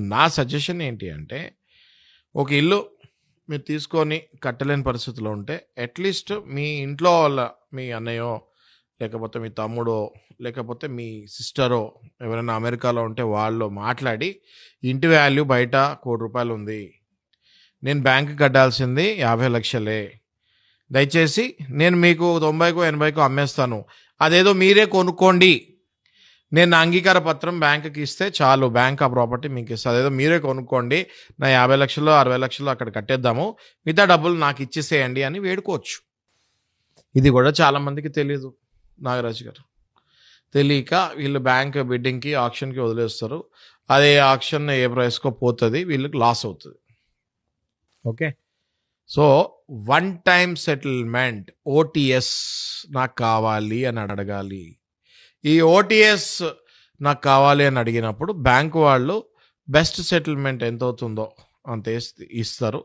నా సజెషన్ ఏంటి అంటే, ఒక ఇల్లు మీరు తీసుకొని కట్టలేని పరిస్థితిలో ఉంటే, అట్‌లీస్ట్ మీ ఇంట్లో వాళ్ళ మీ అన్నయ్యో, లేకపోతే మీ తమ్ముడో, లేకపోతే మీ సిస్టరో ఎవరైనా అమెరికాలో ఉంటే వాళ్ళో మాట్లాడి, ఇంటి వాల్యూ బయట రూ. 1,00,00,000 ఉంది. నేను బ్యాంక్‌కి కట్టాల్సింది 50,00,000 దయచేసి నేను మీకు 90కో, 80కో అమ్మేస్తాను. అదేదో మీరే కొనుక్కోండి. నేను నా అంగీకార పత్రం బ్యాంక్‌కి ఇస్తే చాలు. బ్యాంక్ ఆ ప్రాపర్టీ మీకిస్తది. అదేదో మీరే కొనుక్కోండి. నా 50,00,000, 60,00,000 అక్కడ కట్టేద్దాము. మిగతా డబ్బులు నాకిచ్చేసేయండి అని వేడుకోవచ్చు. ఇది గూడా చాలా మందికి తెలీదు నాగరాజు గారు. తెలీక వీళ్ళు బ్యాంక్ బిడ్డింగ్‌కి, ఆక్షన్‌కి వదిలేస్తారు. అదే ఆక్షన్ ఏ ప్రైస్‌కో పోతది. వీళ్ళకి లాస్ అవుతది. Okay. So, one time settlement OTS నాకు కావాలి అని అడగాలి. ఈ ఓటీఎస్ నాకు కావాలి అని అడిగినప్పుడు బ్యాంక్ వాళ్ళు బెస్ట్ సెటిల్మెంట్ ఎంత అవుతుందో అంత ఇస్తారు.